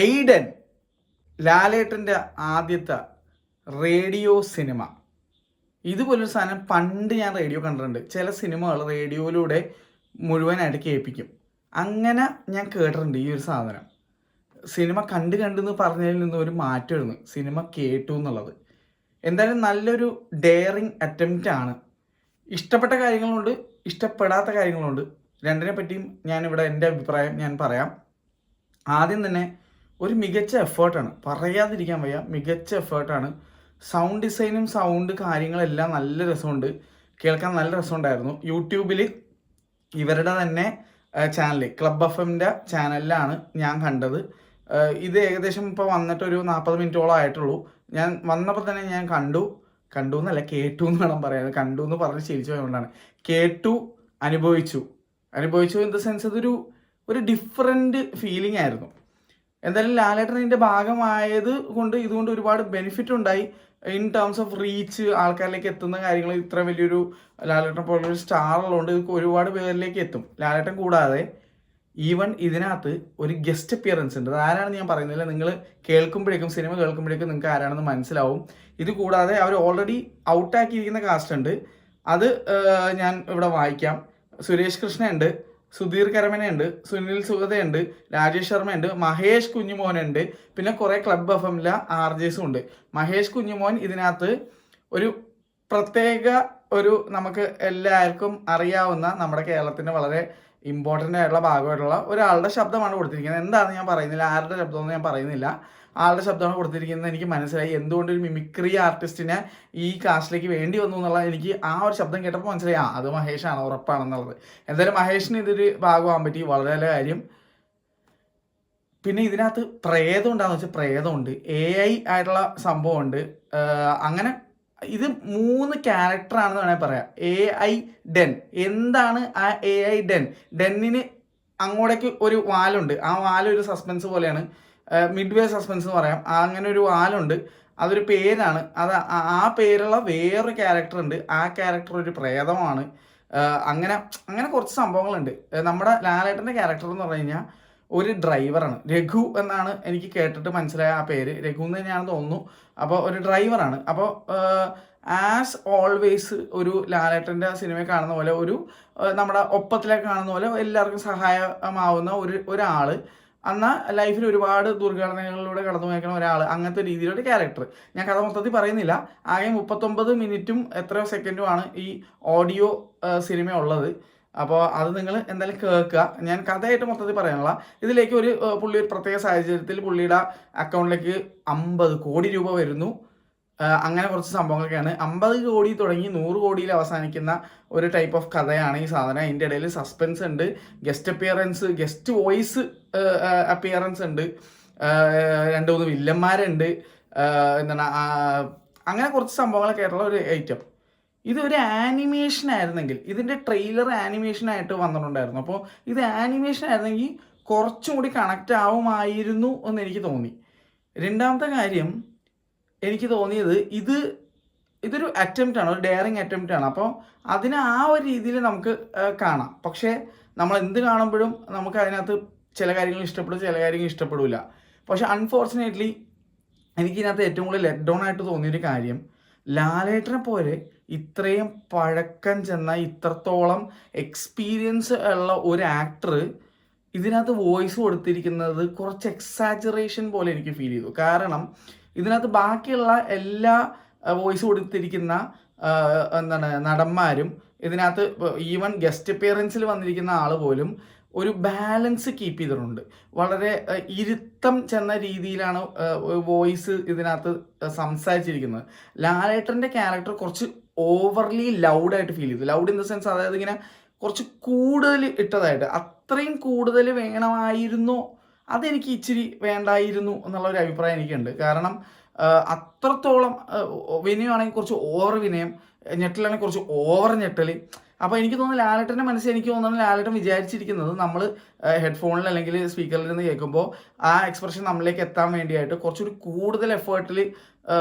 Aiden ലാലേട്ടൻ്റെ ആദ്യത്തെ radio cinema. ഇതുപോലൊരു സാധനം പണ്ട് ഞാൻ റേഡിയോ കണ്ടിട്ടുണ്ട്. ചില സിനിമകൾ റേഡിയോയിലൂടെ മുഴുവനായിട്ട് കേൾപ്പിക്കും. അങ്ങനെ ഞാൻ കേട്ടിട്ടുണ്ട് ഈ ഒരു സാധനം. സിനിമ കണ്ടെന്ന് പറഞ്ഞതിൽ നിന്ന് ഒരു മാറ്റമായിരുന്നു സിനിമ കേട്ടു എന്നുള്ളത്. എന്തായാലും നല്ലൊരു ഡെയറിങ് അറ്റംപ്റ്റ് ആണ്. ഇഷ്ടപ്പെട്ട കാര്യങ്ങളുണ്ട്, ഇഷ്ടപ്പെടാത്ത കാര്യങ്ങളുണ്ട്. രണ്ടിനെ പറ്റിയും ഞാനിവിടെ എൻ്റെ അഭിപ്രായം ഞാൻ പറയാം. ആദ്യം തന്നെ ഒരു മികച്ച എഫേർട്ടാണ്, പറയാതിരിക്കാൻ വയ്യ, മികച്ച എഫേർട്ടാണ്. സൗണ്ട് ഡിസൈനും സൗണ്ട് കാര്യങ്ങളെല്ലാം നല്ല രസമുണ്ട്, കേൾക്കാൻ നല്ല രസമുണ്ടായിരുന്നു. യൂട്യൂബിൽ ഇവരുടെ തന്നെ ചാനൽ ക്ലബ് എഫ്എമ്മിൻ്റെ ചാനലിലാണ് ഞാൻ കണ്ടത്. ഇത് ഏകദേശം ഇപ്പോൾ വന്നിട്ടൊരു 40 മിനിറ്റോളം ആയിട്ടുള്ളൂ. ഞാൻ വന്നപ്പോൾ തന്നെ ഞാൻ കണ്ടു എന്നല്ല, കേട്ടു എന്ന് വേണം പറയാൻ. കണ്ടു എന്ന് പറഞ്ഞ് ശരിച്ചു പോയതുകൊണ്ടാണ്. കേട്ടു, അനുഭവിച്ചു ഇൻ ദ സെൻസ് ഒരു ഡിഫറെൻറ്റ് ഫീലിംഗ് ആയിരുന്നു. എന്തായാലും ലാലേട്ടൻ ഇതിൻ്റെ ഭാഗമായത് കൊണ്ട് ഇതുകൊണ്ട് ഒരുപാട് ബെനിഫിറ്റ് ഉണ്ടായി. ഇൻ ടേംസ് ഓഫ് റീച്ച്, ആൾക്കാരിലേക്ക് എത്തുന്ന കാര്യങ്ങൾ. ഇത്ര വലിയൊരു ലാലേട്ടൻ പോലൊരു സ്റ്റാർ ഉള്ളതുകൊണ്ട് ഇത് ഒരുപാട് പേരിലേക്ക് എത്തും. ലാലേട്ടൻ കൂടാതെ ഈവൻ ഇതിനകത്ത് ഒരു ഗസ്റ്റ് അപ്പിയറൻസ് ഉണ്ട്. അത് ആരാണെന്ന് ഞാൻ പറയുന്നില്ല, നിങ്ങൾ സിനിമ കേൾക്കുമ്പോഴേക്കും നിങ്ങൾക്ക് ആരാണെന്ന് മനസ്സിലാവും. ഇത് കൂടാതെ അവർ ഓൾറെഡി ഔട്ടാക്കിയിരിക്കുന്ന കാസ്റ്റ് ഉണ്ട്. അത് ഞാൻ ഇവിടെ വായിക്കാം. സുരേഷ് കൃഷ്ണയുണ്ട്, സുധീർ കരമനയുണ്ട്, സുനിൽ സുഗതയുണ്ട്, രാജേഷ് ശർമ്മയുണ്ട്, മഹേഷ് കുഞ്ഞുമോനുണ്ട്, പിന്നെ കുറേ ക്ലബ് എഫ്എമ്മിലെ ആർജേസും ഉണ്ട്. മഹേഷ് കുഞ്ഞുമോൻ ഇതിനകത്ത് ഒരു പ്രത്യേക നമുക്ക് എല്ലാവർക്കും അറിയാവുന്ന നമ്മുടെ കേരളത്തിൻ്റെ വളരെ ഇമ്പോർട്ടൻ്റ് ആയിട്ടുള്ള ഭാഗമായിട്ടുള്ള ഒരാളുടെ ശബ്ദമാണ് കൊടുത്തിരിക്കുന്നത്. എന്താണെന്ന് ഞാൻ പറയുന്നില്ല, ആരുടെ ശബ്ദമെന്ന് ഞാൻ പറയുന്നില്ല, ആളുടെ ശബ്ദമാണ് കൊടുത്തിരിക്കുന്നത്. എനിക്ക് മനസ്സിലായി എന്തുകൊണ്ട് ഒരു മിമിക്രി ആർട്ടിസ്റ്റിനെ ഈ കാസ്റ്റിലേക്ക് വേണ്ടി വന്നു എന്നുള്ളത്. എനിക്ക് ആ ഒരു ശബ്ദം കേട്ടപ്പോൾ മനസ്സിലായി, അത് മഹേഷാണ്, ഉറപ്പാണെന്നുള്ളത്. എന്തായാലും മഹേഷിന് ഇതൊരു ഭാഗമാകാൻ പറ്റി, വളരെ നല്ല കാര്യം. പിന്നെ ഇതിനകത്ത് പ്രേതം ഉണ്ടാകുന്ന വെച്ചാൽ പ്രേതമുണ്ട്, AI ആയിട്ടുള്ള സംഭവമുണ്ട്. അങ്ങനെ ഇത് 3 ക്യാരക്ടറാണെന്ന് വേണമെങ്കിൽ പറയാം. AI Den. എന്താണ് ആ AI ഡെന്നിന് അങ്ങോട്ടേക്ക് ഒരു വാലുണ്ട്. ആ വാലൊരു സസ്പെൻസ് പോലെയാണ്, മിഡ് വേ സസ്പെൻസ് എന്ന് പറയാം. അങ്ങനെ ഒരു വാലുണ്ട്, അതൊരു പേരാണ്. അത് ആ പേരുള്ള വേറൊരു ക്യാരക്ടർ ഉണ്ട്. ആ ക്യാരക്ടർ ഒരു പ്രേതമാണ്. അങ്ങനെ കുറച്ച് സംഭവങ്ങളുണ്ട്. നമ്മുടെ ലാലേട്ടൻ്റെ ക്യാരക്ടർ എന്ന് പറഞ്ഞു കഴിഞ്ഞാൽ ഒരു ഡ്രൈവറാണ്. രഘു എന്നാണ് എനിക്ക് കേട്ടിട്ട് മനസ്സിലായ ആ പേര്. രഘു എന്ന് തന്നെയാണെന്ന് തോന്നുന്നു. അപ്പോൾ ഒരു ഡ്രൈവറാണ്. അപ്പോൾ ആസ് ഓൾവേസ് ഒരു ലാലേട്ടൻ്റെ സിനിമയിൽ കാണുന്ന പോലെ, നമ്മുടെ ഒപ്പത്തിലേക്ക് കാണുന്ന പോലെ എല്ലാവർക്കും സഹായമാവുന്ന ഒരാൾ, എന്നാൽ ലൈഫിൽ ഒരുപാട് ദുർഘടനകളിലൂടെ കടന്നു പോയേക്കുന്ന ഒരാൾ, അങ്ങനത്തെ രീതിയിലൊരു ക്യാരക്ടർ. ഞാൻ കഥ മൊത്തത്തിൽ പറയുന്നില്ല. ആകെ 39 മിനിറ്റും എത്രയോ സെക്കൻഡുമാണ് ഈ ഓഡിയോ സിനിമ ഉള്ളത്. അപ്പോൾ അത് നിങ്ങൾ എന്തായാലും കേൾക്കുക. ഞാൻ കഥയായിട്ട് മൊത്തത്തിൽ പറയാനുള്ള ഇതിലേക്ക് പുള്ളി ഒരു പ്രത്യേക സാഹചര്യത്തിൽ പുള്ളിയുടെ അക്കൗണ്ടിലേക്ക് 50 കോടി രൂപ വരുന്നു. അങ്ങനെ കുറച്ച് സംഭവങ്ങളൊക്കെയാണ്. 50 കോടി തുടങ്ങി 100 കോടിയിൽ അവസാനിക്കുന്ന ഒരു ടൈപ്പ് ഓഫ് കഥയാണ് ഈ സാധനം. അതിൻ്റെ ഇടയിൽ സസ്പെൻസ് ഉണ്ട്, ഗസ്റ്റ് വോയിസ് അപ്പിയറൻസ് ഉണ്ട്, 2-3 വില്ലന്മാരുണ്ട്, എന്താണ് അങ്ങനെ കുറച്ച് സംഭവങ്ങളൊക്കെ ആയിട്ടുള്ള ഒരു ഐറ്റം. ഇതൊരു ആനിമേഷൻ ആയിരുന്നെങ്കിൽ, ഇതിൻ്റെ ട്രെയിലർ ആനിമേഷനായിട്ട് വന്നിട്ടുണ്ടായിരുന്നു. അപ്പോൾ ഇത് ആനിമേഷൻ ആയിരുന്നെങ്കിൽ കുറച്ചും കൂടി കണക്റ്റ് ആവുമായിരുന്നു എന്ന് എനിക്ക് തോന്നി. രണ്ടാമത്തെ കാര്യം എനിക്ക് തോന്നിയത്, ഇതൊരു അറ്റംപ്റ്റാണ്, ഒരു ഡെയറിങ് അറ്റംപ്റ്റാണ്. അപ്പോൾ അതിനെ ആ ഒരു രീതിയിൽ നമുക്ക് കാണാം. പക്ഷേ നമ്മൾ എന്ത് കാണുമ്പോഴും നമുക്ക് അതിനകത്ത് ചില കാര്യങ്ങൾ ഇഷ്ടപ്പെടും, ചില കാര്യങ്ങൾ ഇഷ്ടപ്പെടില്ല. പക്ഷെ അൺഫോർച്ചുനേറ്റ്ലി എനിക്കിതിനകത്ത് ഏറ്റവും കൂടുതൽ ലെറ്റ് ഡൗൺ ആയിട്ട് തോന്നിയൊരു കാര്യം, ലാലേട്ടനെ പോലെ ഇത്രയും പഴക്കം ചെന്ന, ഇത്രത്തോളം എക്സ്പീരിയൻസ് ഉള്ള ഒരു ആക്ടർ ഇതിനകത്ത് വോയിസ് കൊടുത്തിരിക്കുന്നത് കുറച്ച് എക്സാജറേഷൻ പോലെ എനിക്ക് ഫീൽ ചെയ്തു. കാരണം ഇതിനകത്ത് ബാക്കിയുള്ള എല്ലാ വോയിസ് കൊടുത്തിരിക്കുന്ന നടന്മാരും, ഇതിനകത്ത് ഈവൻ ഗസ്റ്റ് അപ്പിയറൻസിൽ വന്നിരിക്കുന്ന ആൾ പോലും ഒരു ബാലൻസ് കീപ്പ് ചെയ്തിട്ടുണ്ട്. വളരെ ഇരുത്തം ചെന്ന രീതിയിലാണ് വോയിസ് ഇതിനകത്ത് സംസാരിച്ചിരിക്കുന്നത്. ലാലേട്ടൻ്റെ ക്യാരക്ടർ കുറച്ച് ഓവർലി ലൗഡായിട്ട് ഫീൽ ചെയ്തു. ലൗഡ് ഇൻ ദ സെൻസ്, അതായത് ഇങ്ങനെ കുറച്ച് കൂടുതൽ ഇട്ടതായിട്ട്. അത്രയും കൂടുതൽ വേണമായിരുന്നോ, അതെനിക്ക് ഇച്ചിരി വേണ്ടായിരുന്നു എന്നുള്ളൊരു അഭിപ്രായം എനിക്കുണ്ട്. കാരണം അത്രത്തോളം വിനയമാണെങ്കിൽ കുറച്ച് ഓവർ വിനയം, ഞെട്ടലാണെങ്കിൽ കുറച്ച് ഓവർ ഞെട്ടൽ. അപ്പോൾ എനിക്ക് തോന്നുന്നു ലാലേട്ടൻ്റെ മനസ്സിൽ എനിക്ക് തോന്നുന്നു ലാലേട്ടൻ വിചാരിച്ചിരിക്കുന്നത് നമ്മൾ ഹെഡ്ഫോണിൽ അല്ലെങ്കിൽ സ്പീക്കറിൽ നിന്ന് കേൾക്കുമ്പോൾ ആ എക്സ്പ്രഷൻ നമ്മളിലേക്ക് എത്താൻ വേണ്ടിയായിട്ട് കുറച്ചൊരു കൂടുതൽ എഫേർട്ടിൽ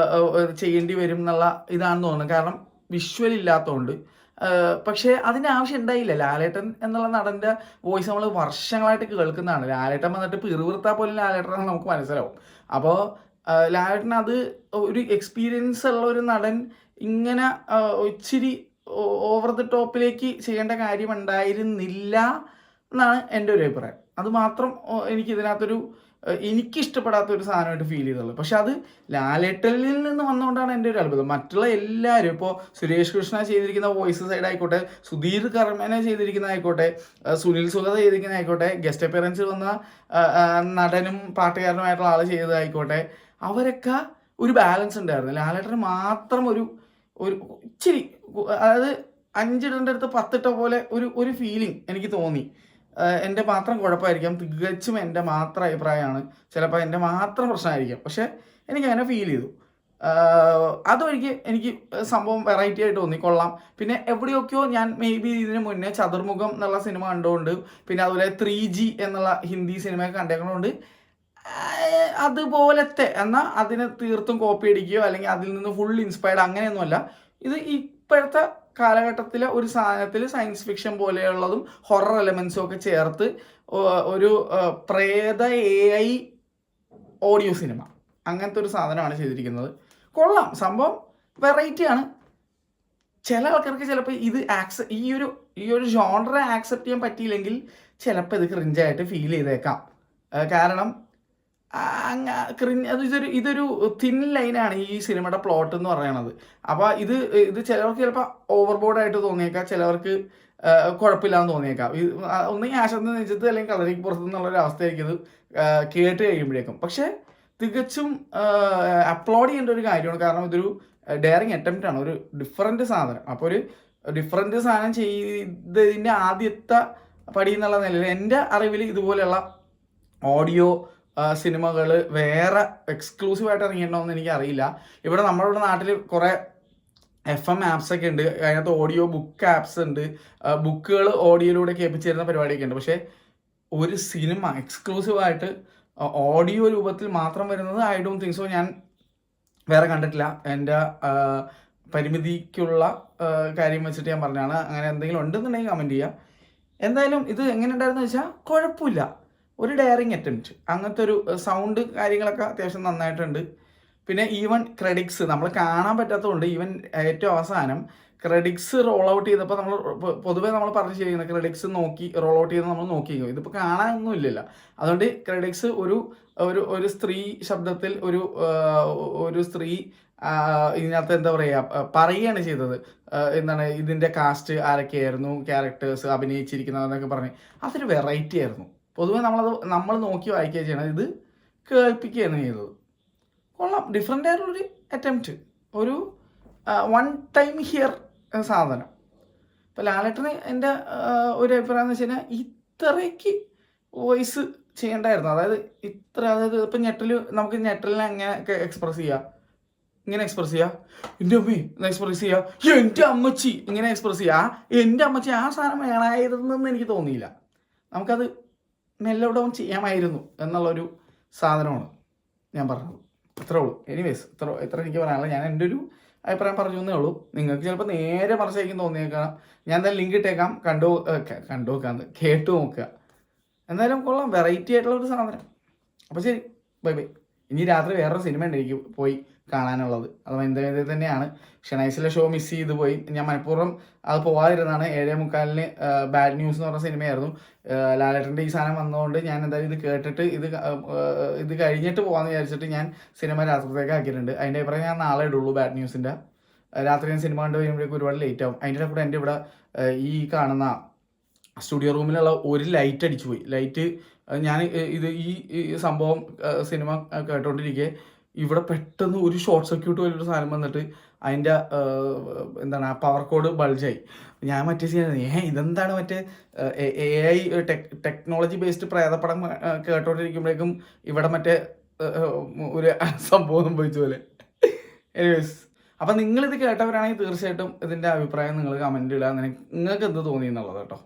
ചെയ്യേണ്ടി വരും എന്നുള്ള ഇതാണെന്ന് തോന്നുന്നു. കാരണം വിഷ്വൽ ഇല്ലാത്തതുകൊണ്ട് പക്ഷേ അതിൻ്റെ ആവശ്യം ഉണ്ടായില്ല. ലാലേട്ടൻ എന്നുള്ള നടൻ്റെ വോയിസ് നമ്മൾ വർഷങ്ങളായിട്ട് കേൾക്കുന്നതാണ്. ലാലേട്ടൻ വന്നിട്ട് പിറുപിറുത്താൽ പോലും ലാലേട്ടനാണ് നമുക്ക് മനസ്സിലാവും. അപ്പോൾ ലാലേട്ടൻ അത് ഒരു എക്സ്പീരിയൻസ് ഉള്ള ഒരു നടൻ ഇങ്ങനെ ഇച്ചിരി ഓവർ ദ ടോപ്പിലേക്ക് ചെയ്യേണ്ട കാര്യം ഉണ്ടായിരുന്നില്ല എന്നാണ് എൻ്റെ ഒരു അഭിപ്രായം. അത് മാത്രം എനിക്കിതിനകത്തൊരു എനിക്കിഷ്ടപ്പെടാത്തൊരു സാധനമായിട്ട് ഫീൽ ചെയ്തുള്ളൂ. പക്ഷെ അത് ലാലേട്ടനിൽ നിന്ന് വന്നുകൊണ്ടാണ് എൻ്റെ ഒരു അത്ഭുതം. മറ്റുള്ള എല്ലാവരും ഇപ്പോൾ സുരേഷ് കൃഷ്ണ ചെയ്തിരിക്കുന്ന വോയിസ് സൈഡ് ആയിക്കോട്ടെ, സുധീർ കർമ്മനെ ചെയ്തിരിക്കുന്നതായിക്കോട്ടെ, സുനിൽ സുഗത ചെയ്തിരിക്കുന്നതായിക്കോട്ടെ, ഗസ്റ്റ് അപ്പിയറൻസ് വന്ന നടനും പാട്ടുകാരനുമായിട്ടുള്ള ആൾ ചെയ്തതായിക്കോട്ടെ, അവരൊക്കെ ഒരു ബാലൻസ് ഉണ്ടായിരുന്നു. ലാലേട്ടന് മാത്രം ഒരു ഇച്ചിരി, അതായത് 5 ഇടേണ്ട അടുത്ത് 10 ഇട്ട പോലെ ഒരു ഫീലിംഗ് എനിക്ക് തോന്നി. എൻ്റെ മാത്രം കുഴപ്പമായിരിക്കാം, തികച്ചും എൻ്റെ മാത്രം അഭിപ്രായമാണ്, ചിലപ്പോൾ എൻ്റെ മാത്രം പ്രശ്നമായിരിക്കാം. പക്ഷേ എനിക്കങ്ങനെ ഫീൽ ചെയ്തു. അതൊഴികെ എനിക്ക് സംഭവം വെറൈറ്റി ആയിട്ട് തോന്നി, കൊള്ളാം. പിന്നെ എവിടെയൊക്കെയോ ഞാൻ ഇതിന് മുന്നേ ചതുർമുഖം എന്നുള്ള സിനിമ കണ്ടുകൊണ്ട്, പിന്നെ അതുപോലെ 3G എന്നുള്ള ഹിന്ദി സിനിമയൊക്കെ കണ്ടേക്കുന്നതുകൊണ്ട് അതുപോലത്തെ എന്നാൽ അതിനെ തീർത്തും കോപ്പി അടിക്കുകയോ അല്ലെങ്കിൽ അതിൽ നിന്ന് ഫുൾ ഇൻസ്പയർഡ് അങ്ങനെയൊന്നുമല്ല. ഇത് ഇപ്പോഴത്തെ കാലഘട്ടത്തിലെ ഒരു സാധനത്തിൽ സയൻസ് ഫിക്ഷൻ പോലെയുള്ളതും ഹൊറർ എലമെൻസും ഒക്കെ ചേർത്ത് ഒരു പ്രേത AI ഓഡിയോ സിനിമ അങ്ങനത്തെ ഒരു സാധനമാണ് ചെയ്തിരിക്കുന്നത്. കൊള്ളാം, സംഭവം വെറൈറ്റിയാണ്. ചില ആൾക്കാർക്ക് ചിലപ്പോൾ ഇത് ഈ ഒരു ജോണറെ ആക്സെപ്റ്റ് ചെയ്യാൻ പറ്റിയില്ലെങ്കിൽ ചിലപ്പോൾ ഇത് ക്രിഞ്ചായിട്ട് ഫീൽ ചെയ്തേക്കാം. കാരണം ഇതൊരു തിൻ ലൈനാണ് ഈ സിനിമയുടെ പ്ലോട്ട് എന്ന് പറയുന്നത്. അപ്പോൾ ഇത് ചിലവർക്ക് ചിലപ്പോൾ ഓവർബോർഡായിട്ട് തോന്നിയേക്കാം, ചിലവർക്ക് കുഴപ്പമില്ലാന്ന് തോന്നിയേക്കാം. ഒന്നെങ്കിൽ ആശാന്ത നെഞ്ചത്ത് അല്ലെങ്കിൽ കളരിക്ക് പുറത്തു നിന്നുള്ളൊരു അവസ്ഥയായിരിക്കും ഇത് കേട്ട് കഴിയുമ്പോഴേക്കും. പക്ഷേ തികച്ചും അപ്ലോഡ് ചെയ്യേണ്ട ഒരു കാര്യമാണ്. കാരണം ഇതൊരു ഡെയറിങ് അറ്റംപ്റ്റ് ആണ്, ഒരു ഡിഫറൻറ്റ് സാധനം. അപ്പോൾ ഒരു ഡിഫറൻറ്റ് സാധനം ചെയ്തതിൻ്റെ ആദ്യത്തെ പടി എന്നുള്ള നിലയിൽ എൻ്റെ അറിവിൽ ഇതുപോലെയുള്ള ഓഡിയോ സിനിമകൾ വേറെ എക്സ്ക്ലൂസീവായിട്ട് ഇറങ്ങിയിട്ടുണ്ടോയെന്ന് എനിക്കറിയില്ല. ഇവിടെ നമ്മളുടെ നാട്ടിൽ കുറേ FM ആപ്സൊക്കെ ഉണ്ട്, അതിനകത്ത് ഓഡിയോ ബുക്ക് ആപ്സ് ഉണ്ട്, ബുക്കുകൾ ഓഡിയോയിലൂടെ കേൾപ്പിച്ച് തരുന്ന പരിപാടിയൊക്കെ ഉണ്ട്. പക്ഷേ ഒരു സിനിമ എക്സ്ക്ലൂസീവായിട്ട് ഓഡിയോ രൂപത്തിൽ മാത്രം വരുന്നത് ഐ ഡോണ്ട് തിങ്ക് സോ. ഞാൻ വേറെ കണ്ടിട്ടില്ല. എൻ്റെ പരിമിതിക്കുള്ള കാര്യം വെച്ചിട്ട് ഞാൻ പറഞ്ഞാണ്. അങ്ങനെ എന്തെങ്കിലും ഉണ്ടെന്നുണ്ടെങ്കിൽ കമൻറ്റ് ചെയ്യുക. എന്തായാലും ഇത് എങ്ങനെ ഉണ്ടായിരുന്നു വെച്ചാൽ കുഴപ്പമില്ല, ഒരു ഡെയറിങ് അറ്റംപ്റ്റ്. അങ്ങനത്തെ ഒരു സൗണ്ട് കാര്യങ്ങളൊക്കെ അത്യാവശ്യം നന്നായിട്ടുണ്ട്. പിന്നെ ഈവൻ ക്രെഡിറ്റ്സ് നമ്മൾ കാണാൻ പറ്റാത്തതുകൊണ്ട് ഈവൻ ഏറ്റവും അവസാനം ക്രെഡിറ്റ്സ് റോൾ ഔട്ട് ചെയ്തപ്പോൾ നമ്മൾ പൊതുവേ നമ്മൾ പറഞ്ഞു ചെയ്യുന്നത് ക്രെഡിറ്റ്സ് നോക്കി റോൾ ഔട്ട് ചെയ്ത് നമ്മൾ നോക്കിക്കോ. ഇതിപ്പോൾ കാണാനൊന്നും ഇല്ലല്ലോ. അതുകൊണ്ട് ക്രെഡിറ്റ്സ് ഒരു സ്ത്രീ ശബ്ദത്തിൽ ഒരു സ്ത്രീ ഇതിനകത്ത് എന്താ പറയുകയാണ് ചെയ്തത്. എന്താണ് ഇതിൻ്റെ കാസ്റ്റ് ആരൊക്കെയായിരുന്നു, ക്യാരക്ടേഴ്സ് അഭിനയിച്ചിരിക്കുന്നതെന്നൊക്കെ പറഞ്ഞ് അതൊരു വെറൈറ്റി ആയിരുന്നു. പൊതുവെ നമ്മൾ നോക്കി വായിക്കുകയാണ് ചെയ്യണത്, ഇത് കേൾപ്പിക്കുകയാണ് ചെയ്തത്. കൊള്ളാം, ഡിഫറെൻ്റ് ആയിട്ടുള്ളൊരു അറ്റംപ്റ്റ്, ഒരു വൺ ടൈം ഹിയർ സാധനം. ഇപ്പോൾ ലാലേട്ടന് എൻ്റെ ഒരു അഭിപ്രായം എന്ന് വെച്ച് കഴിഞ്ഞാൽ ഇത്രയ്ക്ക് വോയിസ് ചെയ്യേണ്ടായിരുന്നു. അതായത് ഇപ്പം നമുക്ക് ഞെട്ടലിനെ എങ്ങനെ എക്സ്പ്രസ് ചെയ്യാം, ഇങ്ങനെ എക്സ്പ്രസ് ചെയ്യുക, എൻ്റെ അമ്മേ എന്ന് എക്സ്പ്രസ് ചെയ്യുക, എൻ്റെ അമ്മച്ചി ഇങ്ങനെ എക്സ്പ്രസ് ചെയ്യുക. എൻ്റെ അമ്മച്ചി ആ സാധനം വേണമായിരുന്നെന്ന് എനിക്ക് തോന്നിയില്ല. നമുക്കത് മെല്ലോ ഡൗൺ ചെയ്യാമായിരുന്നു എന്നുള്ളൊരു സാധനമാണ് ഞാൻ പറഞ്ഞത്. അത്രേ ഉള്ളൂ. എനിവേസ് ഇത്ര എനിക്ക് പറയാനുള്ളത്. ഞാൻ എൻ്റെ ഒരു അഭിപ്രായം പറഞ്ഞു എന്നേ ഉള്ളൂ. നിങ്ങൾക്ക് ചിലപ്പോൾ നേരെ മറിച്ചായിരിക്കും തോന്നിയേക്കാം. ഞാൻ എന്തായാലും ലിങ്ക് ഇട്ടേക്കാം, കണ്ടു നോക്കാന്ന് കേട്ടു നോക്കുക. എന്തായാലും കൊള്ളാം, വെറൈറ്റി ആയിട്ടുള്ളൊരു സാധനം. അപ്പോൾ ശരി, ബൈ ബൈ. ഇനി രാത്രി വേറൊരു സിനിമ ഉണ്ട് എനിക്ക് പോയി കാണാനുള്ളത്. അത് വൈകുന്നേരം തന്നെയാണ്. ഷെനൈസിലെ ഷോ മിസ് ചെയ്ത് പോയി. ഞാൻ മനഃപൂർവ്വം അത് പോകാതിരുന്നതാണ്. 7:45 ബാഡ് ന്യൂസ് എന്ന് പറഞ്ഞ സിനിമയായിരുന്നു. ലാലേട്ടൻ്റെ ഈ സാധനം വന്നതുകൊണ്ട് ഞാൻ എന്തായാലും ഇത് കേട്ടിട്ട് ഇത് കഴിഞ്ഞിട്ട് പോകാമെന്ന് വിചാരിച്ചിട്ട് ഞാൻ സിനിമ രാത്രിത്തേക്ക് ആക്കിയിട്ടുണ്ട്. അതിൻ്റെ അഭിപ്രായം ഞാൻ നാളെ ഇടുള്ളൂ. ബാഡ് ന്യൂസിൻ്റെ രാത്രി ഞാൻ സിനിമ കണ്ടു കഴിയുമ്പോഴേക്കും ഒരുപാട് ലേറ്റ് ആവും. അതിൻ്റെ കൂടെ എൻ്റെ ഇവിടെ ഈ കാണുന്ന സ്റ്റുഡിയോ റൂമിലുള്ള ഒരു ലൈറ്റ് അടിച്ചു പോയി. ലൈറ്റ് ഞാൻ ഈ സംഭവം സിനിമ കേട്ടോണ്ടിരിക്കെ ഇവിടെ പെട്ടെന്ന് ഒരു ഷോർട്ട് സർക്യൂട്ട് പോലൊരു സാധനം വന്നിട്ട് അതിൻ്റെ എന്താണ് പവർ കോഡ് ബൾജായി. ഞാൻ ഇതെന്താണ് മറ്റേ AI ടെക്നോളജി ബേസ്ഡ് പ്രേതപ്പടം കേട്ടോണ്ടിരിക്കുമ്പോഴേക്കും ഇവിടെ മറ്റേ ഒരു സംഭവം സംഭവിച്ച പോലെ. എനിവേസ്, അപ്പം നിങ്ങളിത് കേട്ടവരാണെങ്കിൽ തീർച്ചയായിട്ടും ഇതിൻ്റെ അഭിപ്രായം നിങ്ങൾ കമൻറ്റ് ഇടുക. നിങ്ങൾക്ക് എന്ത് തോന്നി എന്നുള്ളത് കേട്ടോ.